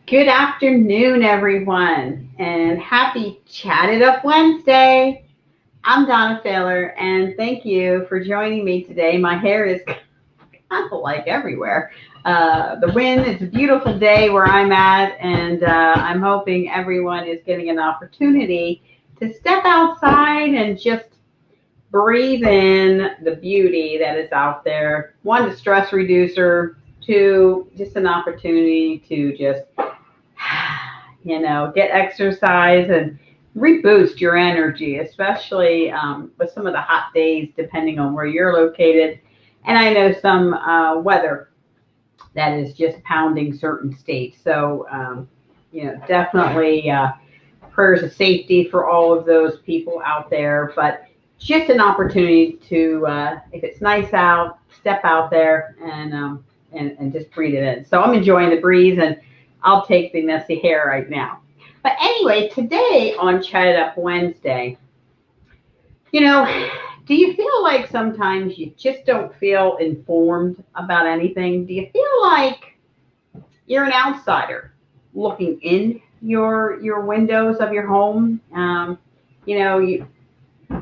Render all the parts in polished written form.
Good afternoon, everyone, and happy Chat It Up Wednesday. I'm Donna Taylor, and thank you for joining me today. My hair is kind of like everywhere. The wind, it's a beautiful day where I'm at, and I'm hoping everyone is getting an opportunity to step outside and just breathe in the beauty that is out there. One, the stress reducer. Two, just an opportunity to just get exercise and reboost your energy, especially with some of the hot days, depending on where you're located. And I know some weather that is just pounding certain states. So, definitely prayers of safety for all of those people out there. But just an opportunity to, if it's nice out, step out there and just breathe it in. So I'm enjoying the breeze, and I'll take the messy hair right now. But anyway, today on Chat It Up Wednesday, you know, do you feel like sometimes you just don't feel informed about anything? Do you feel like you're an outsider looking in your windows of your home?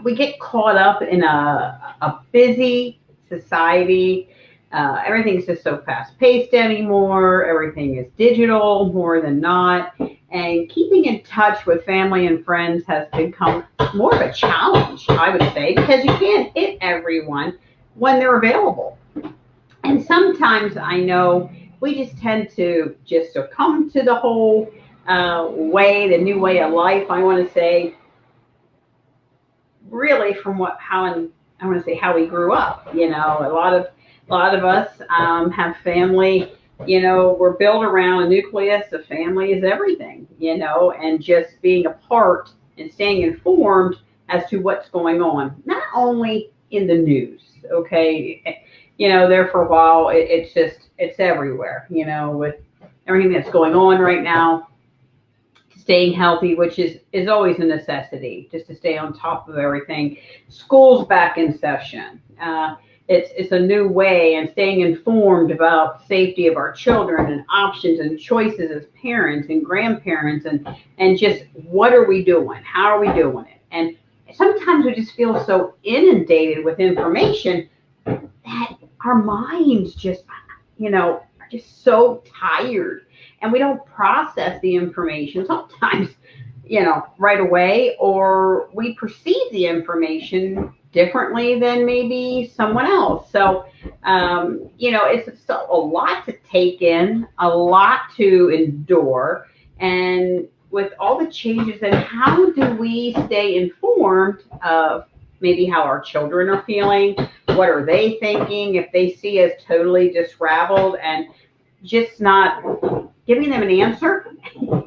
We get caught up in a busy society. Everything's just so fast paced anymore. Everything is digital more than not. And keeping in touch with family and friends has become more of a challenge, I would say, because you can't hit everyone when they're available. And sometimes I know we just tend to just succumb to the whole the new way of life. I want to say, really, from how we grew up. A lot of us have family. We're built around a nucleus. The family is everything. And just being a part and staying informed as to what's going on, not only in the news. Okay, there for a while, it's everywhere. With everything that's going on right now, staying healthy, which is always a necessity, just to stay on top of everything. School's back in session. It's a new way, and staying informed about safety of our children and options and choices as parents and grandparents, and just what are we doing? How are we doing it? And sometimes we just feel so inundated with information that our minds are just so tired, and we don't process the information sometimes, right away, or we perceive the information differently than maybe someone else. So, it's a lot to take in, a lot to endure. And with all the changes, and how do we stay informed of maybe how our children are feeling? What are they thinking? If they see us totally disraveled and just not giving them an answer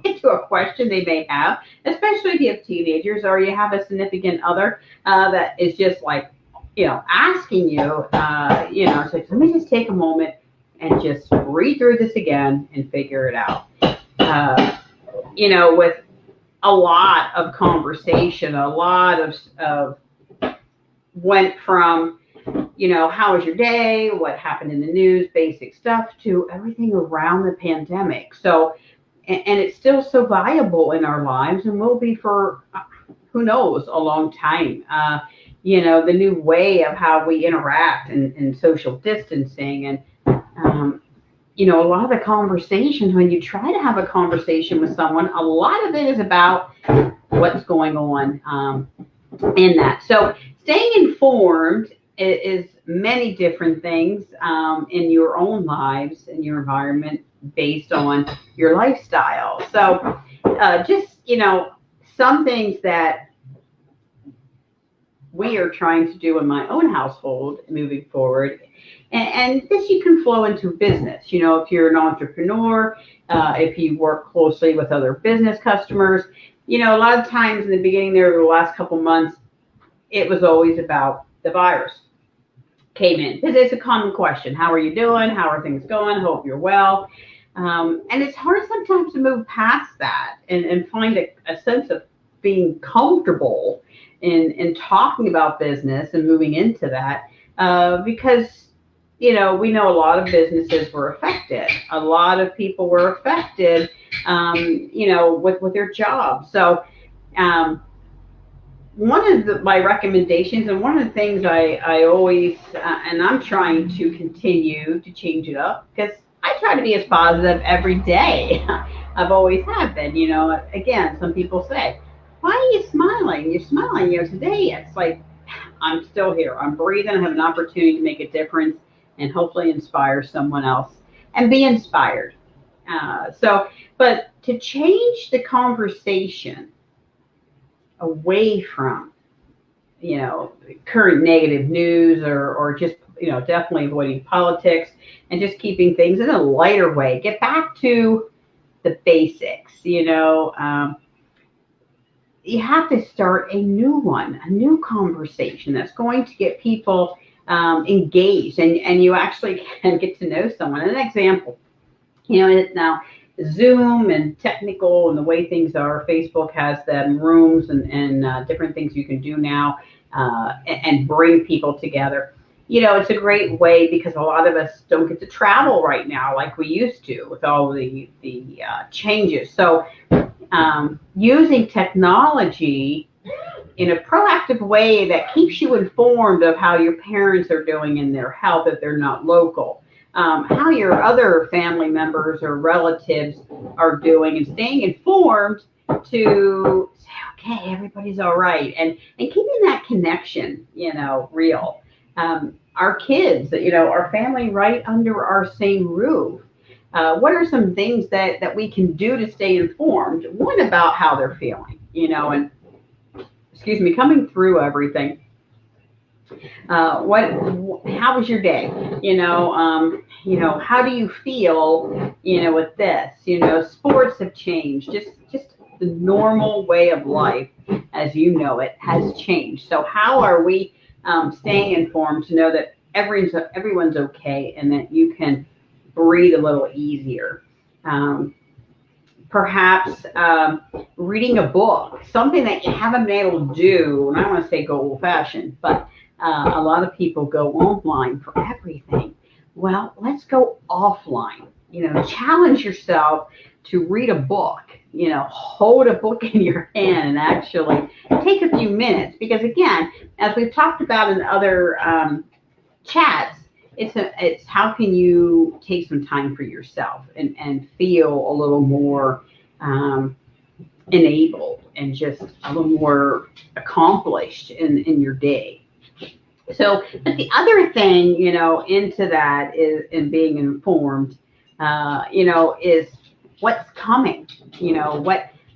to a question they may have, especially if you have teenagers or you have a significant other that is just like, asking you, it's like, let me just take a moment and just read through this again and figure it out. With a lot of conversation, a lot of went from, how was your day? What happened in the news? Basic stuff to everything around the pandemic. So, and it's still so viable in our lives, and will be for who knows, a long time. The new way of how we interact and social distancing, and a lot of the conversations, when you try to have a conversation with someone, a lot of it is about what's going on in that. So staying informed is many different things in your own lives and your environment based on your lifestyle. So some things that we are trying to do in my own household moving forward. And this you can flow into business. If you're an entrepreneur, if you work closely with other business customers, a lot of times in the beginning there, the last couple months, it was always about the virus came in. Because it's a common question. How are you doing? How are things going? Hope you're well. And it's hard sometimes to move past that and find a sense of being comfortable in talking about business and moving into that because we know a lot of businesses were affected. A lot of people were affected, with their jobs. So, um, one of my recommendations, and one of the things I always, and I'm trying to continue to change it up, because I try to be as positive every day. I've always have been. Again, some people say, why are you smiling? You're smiling. Today it's like, I'm still here. I'm breathing. I have an opportunity to make a difference and hopefully inspire someone else and be inspired. But to change the conversation away from, current negative news, or just, definitely avoiding politics and just keeping things in a lighter way, get back to the basics, you have to start a new conversation that's going to get people engaged, and you actually can get to know someone. An example, now Zoom and technical and the way things are, Facebook has them rooms and different things you can do now, and bring people together. It's a great way because a lot of us don't get to travel right now like we used to with all the changes. So using technology in a proactive way that keeps you informed of how your parents are doing in their health if they're not local, how your other family members or relatives are doing, and staying informed to say, okay, everybody's all right, and keeping that connection, real. Our kids, our family right under our same roof. What are some things that we can do to stay informed? One, about how they're feeling, and excuse me, coming through everything. How was your day? How do you feel, with this? Sports have changed. Just the normal way of life, as you know it, has changed. So how are we staying informed to know that everyone's okay and that you can breathe a little easier? Perhaps reading a book, something that you haven't been able to do. And I don't want to say go old fashioned, but a lot of people go online for everything. Well, let's go offline. Challenge yourself to read a book. Hold a book in your hand and actually take a few minutes. Because again, as we've talked about in other chats, it's how can you take some time for yourself and feel a little more enabled and just a little more accomplished in your day. So, but the other thing, into that is in being informed, is what's coming.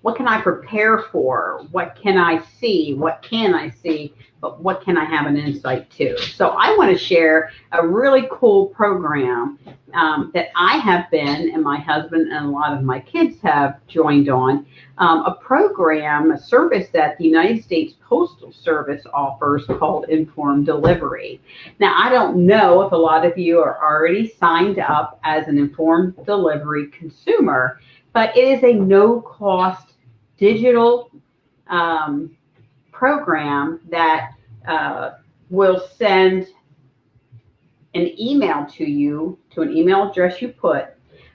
What can I prepare for? What can I see? What can I see? But what can I have an insight to? So I want to share a really cool program that I have been, and my husband and a lot of my kids have joined on, a service that the United States Postal Service offers called Informed Delivery. Now, I don't know if a lot of you are already signed up as an Informed Delivery consumer, but it is a no-cost digital program that will send an email to you, to an email address you put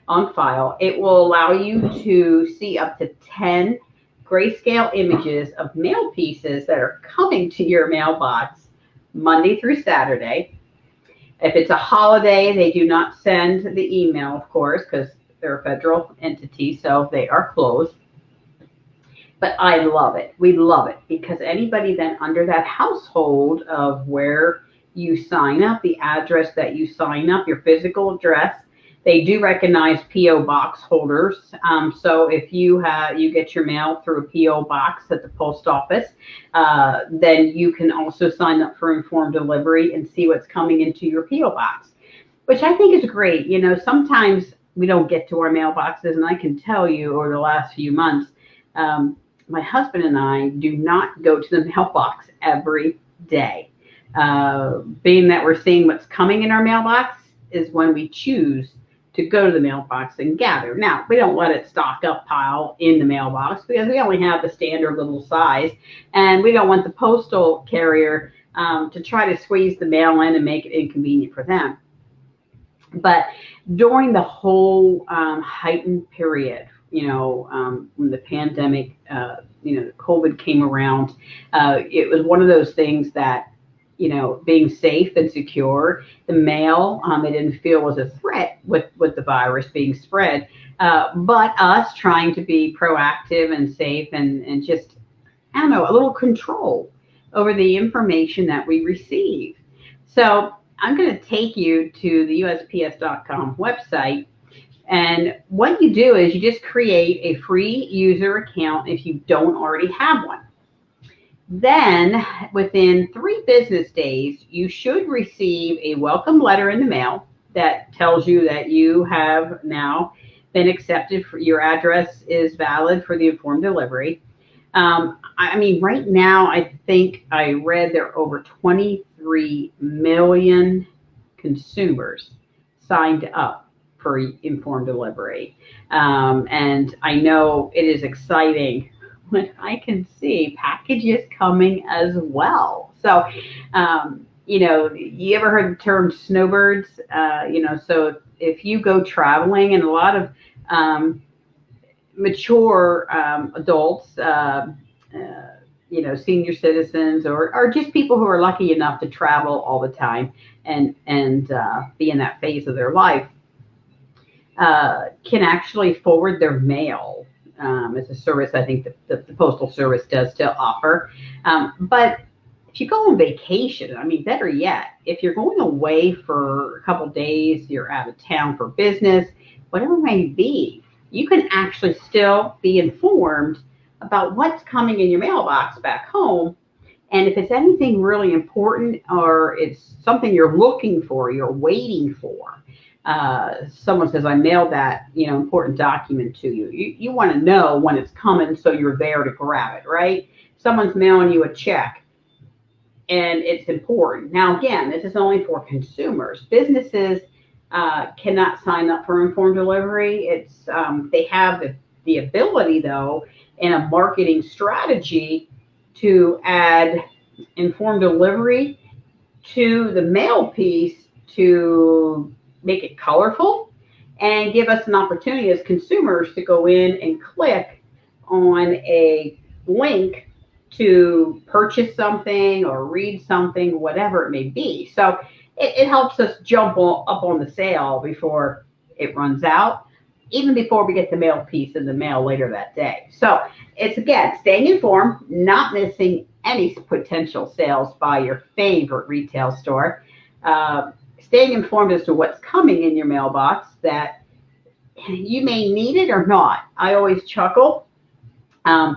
on file. It will allow you to see up to 10 grayscale images of mail pieces that are coming to your mailbox Monday through Saturday. If it's a holiday, they do not send the email, of course, because they're a federal entity, so they are closed. But I love it. We love it because anybody then under that household of where you sign up, the address that you sign up, your physical address, they do recognize P.O. box holders. So if you get your mail through a P.O. box at the post office, then you can also sign up for Informed Delivery and see what's coming into your P.O. box, which I think is great. Sometimes we don't get to our mailboxes, and I can tell you over the last few months, my husband and I do not go to the mailbox every day. Being that we're seeing what's coming in our mailbox is when we choose to go to the mailbox and gather. Now, we don't let it stock up pile in the mailbox because we only have the standard little size, and we don't want the postal carrier to try to squeeze the mail in and make it inconvenient for them. But during the whole heightened period, when the pandemic, COVID came around, it was one of those things that, being safe and secure, the mail, they didn't feel was a threat with the virus being spread. But us trying to be proactive and safe and just, I don't know, a little control over the information that we receive. So I'm going to take you to the USPS.com website. And what you do is you just create a free user account if you don't already have one. Then within 3 business days, you should receive a welcome letter in the mail that tells you that you have now been accepted, for your address is valid for the informed delivery. Right now, I think I read there are over 23 million consumers signed up for informed delivery. And I know it is exciting when I can see packages coming as well. So, you ever heard the term snowbirds? So if you go traveling, and a lot of mature adults, senior citizens, or just people who are lucky enough to travel all the time and be in that phase of their life, can actually forward their mail. It's a service I think the Postal Service does still offer. But if you go on vacation, better yet, if you're going away for a couple days, you're out of town for business, whatever it may be, you can actually still be informed about what's coming in your mailbox back home. And if it's anything really important, or it's something you're looking for, you're waiting for, someone says, I mailed that, important document to you. You want to know when it's coming, so you're there to grab it, right? Someone's mailing you a check and it's important. Now, again, this is only for consumers. Businesses cannot sign up for informed delivery. It's they have the ability, though, in a marketing strategy to add informed delivery to the mail piece to make it colorful and give us an opportunity as consumers to go in and click on a link to purchase something or read something, whatever it may be. So it helps us jump up on the sale before it runs out, even before we get the mail piece in the mail later that day. So it's, again, staying informed, not missing any potential sales by your favorite retail store, staying informed as to what's coming in your mailbox, that you may need it or not. I always chuckle. I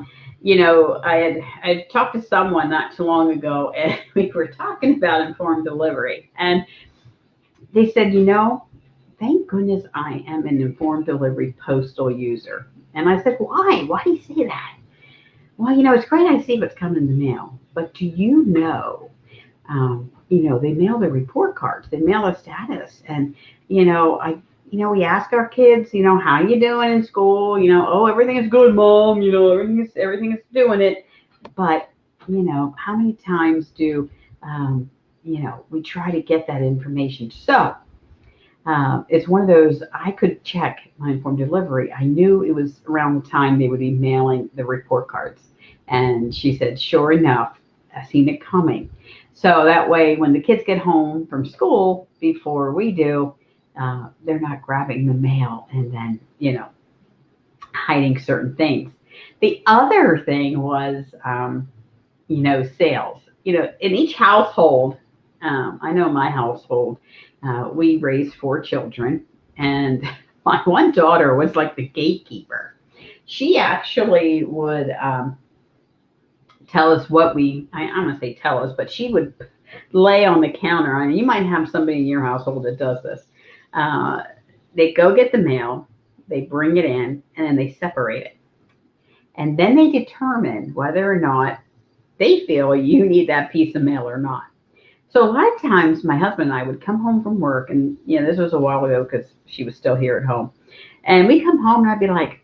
had talked to someone not too long ago, and we were talking about informed delivery. And they said, thank goodness I am an informed delivery postal user. And I said, why? Why do you say that? Well, it's great I see what's coming in the mail. But do you know, they mail their report cards. They mail a status. And, we ask our kids, how you doing in school? Oh, everything is good, Mom. Everything is doing it. But, how many times do, we try to get that information? So it's one of those, I could check my informed delivery. I knew it was around the time they would be mailing the report cards. And she said, sure enough, I've seen it coming. So that way, when the kids get home from school before we do, they're not grabbing the mail and then, hiding certain things. The other thing was, sales. In each household, I know my household, we raised 4 children, and my one daughter was like the gatekeeper. She actually would tell us what I'm going to say tell us, but she would lay on the counter. You might have somebody in your household that does this. They go get the mail, they bring it in, and then they separate it. And then they determine whether or not they feel you need that piece of mail or not. So a lot of times my husband and I would come home from work, and this was a while ago because she was still here at home. And we come home and I'd be like,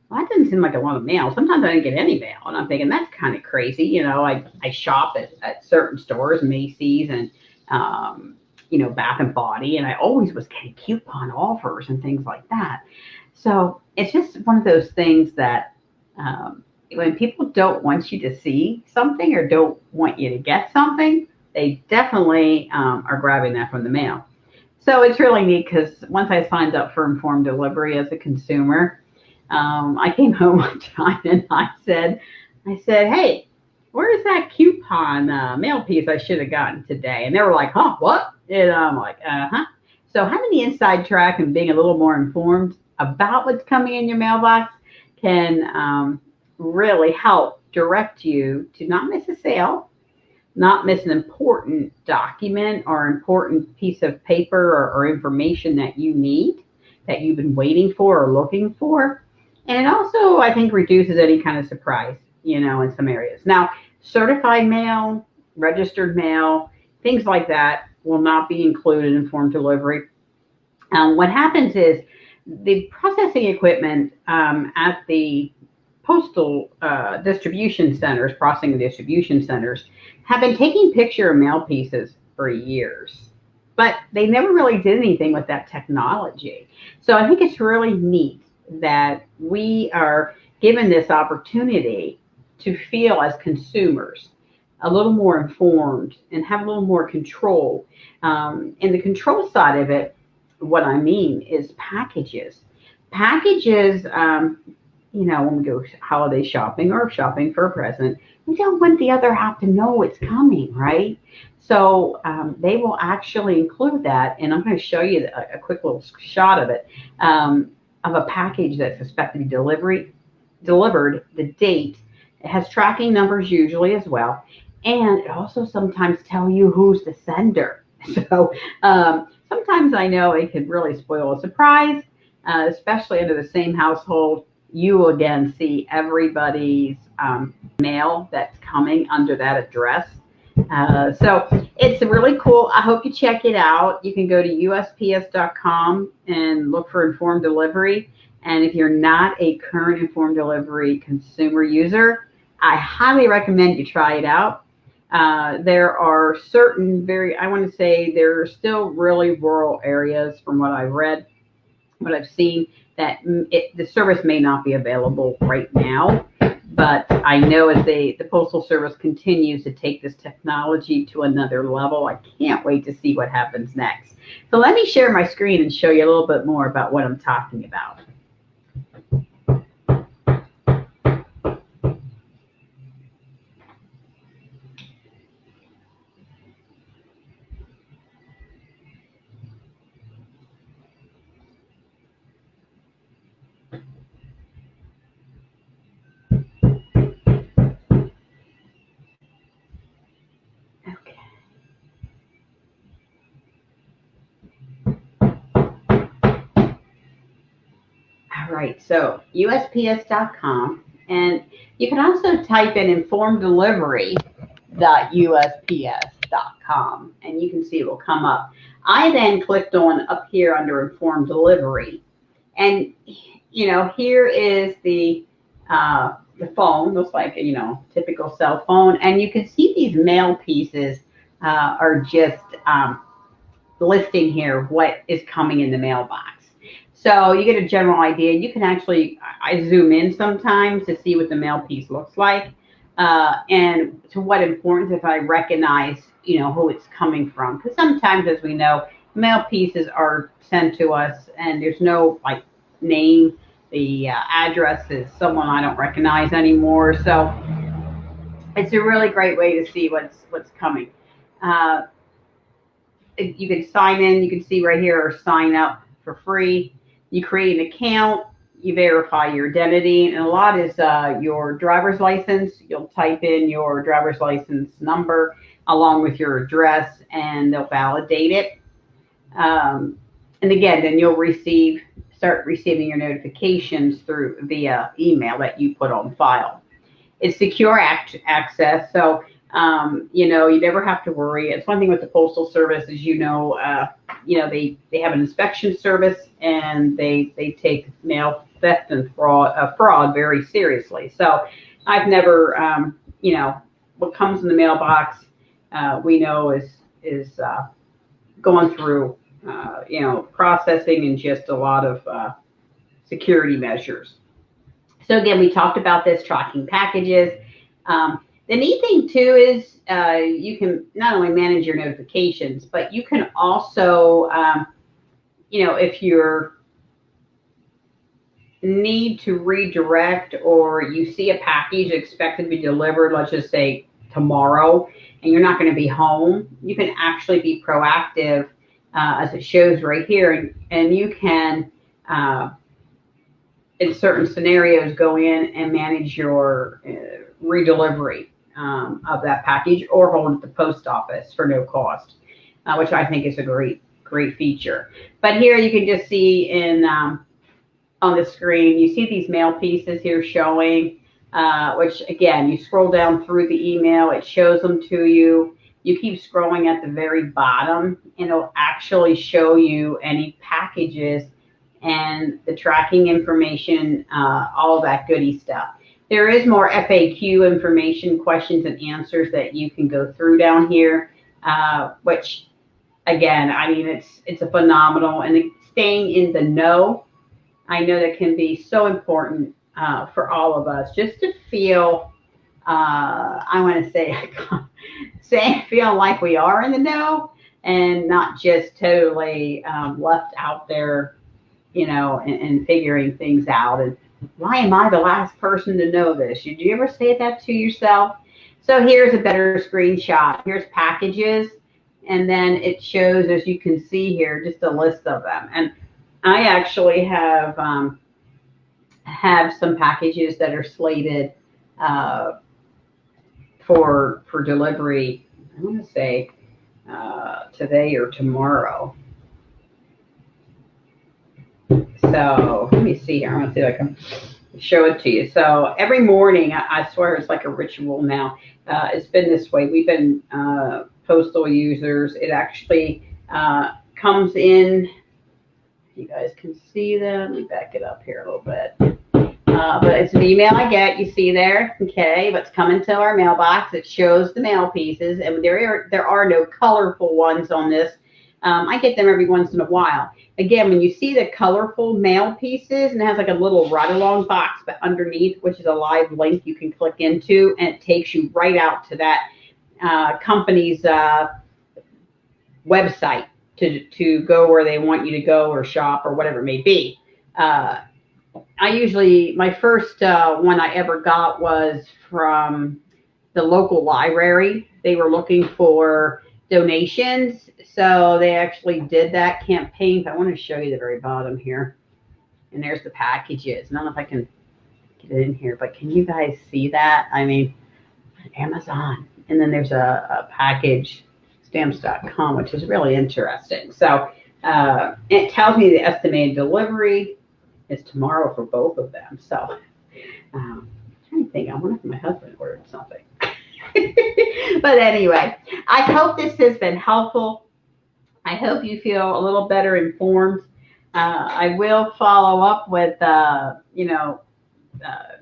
well, that doesn't seem like a lot of mail. Sometimes I didn't get any mail. And I'm thinking, that's kind of crazy. I shop at certain stores, Macy's and Bath and Body, and I always was getting coupon offers and things like that. So it's just one of those things that when people don't want you to see something or don't want you to get something, they definitely are grabbing that from the mail. So it's really neat because once I signed up for Informed Delivery as a consumer, I came home one time and I said, hey, where's that coupon mail piece I should have gotten today? And they were like, huh, what? And I'm like, uh-huh. So having the inside track and being a little more informed about what's coming in your mailbox can really help direct you to not miss a sale, not miss an important document or important piece of paper or information that you need, that you've been waiting for or looking for. And it also, I think, reduces any kind of surprise, in some areas. Now, certified mail, registered mail, things like that will not be included in Informed Delivery. What happens is the processing equipment at the postal distribution centers, processing distribution centers, have been taking picture of mail pieces for years, but they never really did anything with that technology. So I think it's really neat that we are given this opportunity to feel as consumers a little more informed and have a little more control. And the control side of it, what I mean is packages. Packages, when we go holiday shopping or shopping for a present, we don't want the other half to know it's coming, right? So they will actually include that. And I'm going to show you a quick little shot of it, of a package that's expected to be delivered, the date. It has tracking numbers usually as well. And it also sometimes tell you who's the sender. So sometimes I know it could really spoil a surprise, especially under the same household. You will again see everybody's mail that's coming under that address. So it's really cool. I hope you check it out. You can go to USPS.com and look for Informed Delivery. And if you're not a current Informed Delivery consumer user, I highly recommend you try it out. There are certain I want to say there are still really rural areas from what I've read, what I've seen, that the service may not be available right now. But I know as the Postal Service continues to take this technology to another level, I can't wait to see what happens next. So let me share my screen and show you a little bit more about what I'm talking about. All right, so USPS.com, and you can also type in informeddelivery.usps.com, and you can see it will come up. I then clicked on up here under Informed Delivery, and here is the phone. Looks like a typical cell phone, and you can see these mail pieces are just listing here what is coming in the mailbox. So you get a general idea. You can actually, I zoom in sometimes to see what the mail piece looks like. And to what importance if I recognize, who it's coming from. Because sometimes, as we know, mail pieces are sent to us and there's no name. The address is someone I don't recognize anymore. So it's a really great way to see what's coming. You can sign in. You can see right here, or sign up for free. You create an account, you verify your identity, and a lot is your driver's license. You'll type in your driver's license number along with your address, and they'll validate it. And again, then you'll start receiving your notifications via email that you put on file. It's secure access, so you never have to worry. It's one thing with the Postal Service, as they have an inspection service, and they take mail theft and fraud very seriously. So I've never, what comes in the mailbox, we know is going through, processing and just a lot of security measures. So again, we talked about this tracking packages. The neat thing too is you can not only manage your notifications, but you can also, if you're need to redirect or you see a package expected to be delivered, let's just say tomorrow, and you're not going to be home, you can actually be proactive as it shows right here, and you can in certain scenarios go in and manage your redelivery of that package or hold it at the post office for no cost, which I think is a great feature. But here you can just see in on the screen, you see these mail pieces here showing, which again, you scroll down through the email, it shows them to you. You keep scrolling at the very bottom, and it'll actually show you any packages and the tracking information, all that goody stuff. There is more FAQ information, questions and answers that you can go through down here, which again, I mean, it's a phenomenal, and staying in the know, I know that can be so important for all of us, just to feel, I want to say, feel like we are in the know and not just totally left out there, and figuring things out. And why am I the last person to know this? Did you ever say that to yourself? So here's a better screenshot. Here's packages, and then it shows, as you can see here, just a list of them. And I actually have some packages that are slated for delivery. I want to say today or tomorrow. So let me see here. I want to see if I can show it to you. So every morning, I swear it's like a ritual now. It's been this way. We've been postal users. It actually comes in. You guys can see that. Let me back it up here a little bit. But it's an email I get. You see there, okay? What's coming to our mailbox? It shows the mail pieces, and there are no colorful ones on this. I get them every once in a while. Again, when you see the colorful mail pieces, and it has like a little ride-along box, but underneath, which is a live link you can click into, and it takes you right out to that company's website to go where they want you to go or shop or whatever it may be. My first one I ever got was from the local library. They were looking for donations, so they actually did that campaign. I want to show you the very bottom here, and there's the packages. I don't know if I can get it in here, but can you guys see that? I mean, Amazon, and then there's a package, stamps.com, which is really interesting. So it tells me the estimated delivery is tomorrow for both of them. So I'm trying to think. I wonder if my husband ordered something. But anyway, I hope this has been helpful. I hope you feel a little better informed. I will follow up with,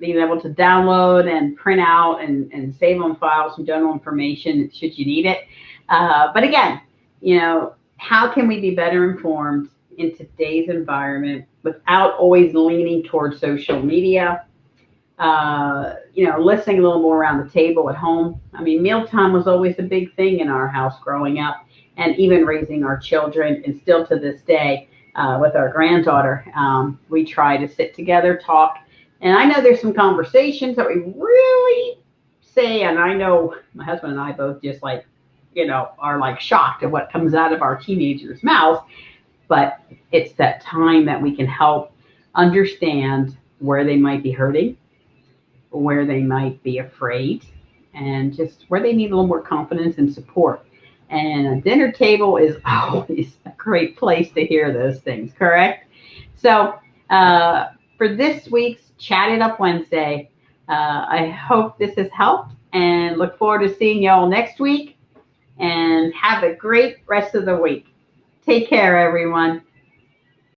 being able to download and print out and save on files some general information should you need it. But again, how can we be better informed in today's environment without always leaning towards social media? Listening a little more around the table at home. I mean, mealtime was always a big thing in our house growing up, and even raising our children, and still to this day with our granddaughter, we try to sit together, talk. And I know there's some conversations that we really say, and I know my husband and I both just are like shocked at what comes out of our teenagers' mouths. But it's that time that we can help understand where they might be hurting, where they might be afraid, and just where they need a little more confidence and support. And a dinner table is always a great place to hear those things, correct? So for this week's Chat It Up Wednesday, I hope this has helped, and look forward to seeing y'all next week. And have a great rest of the week. Take care, everyone.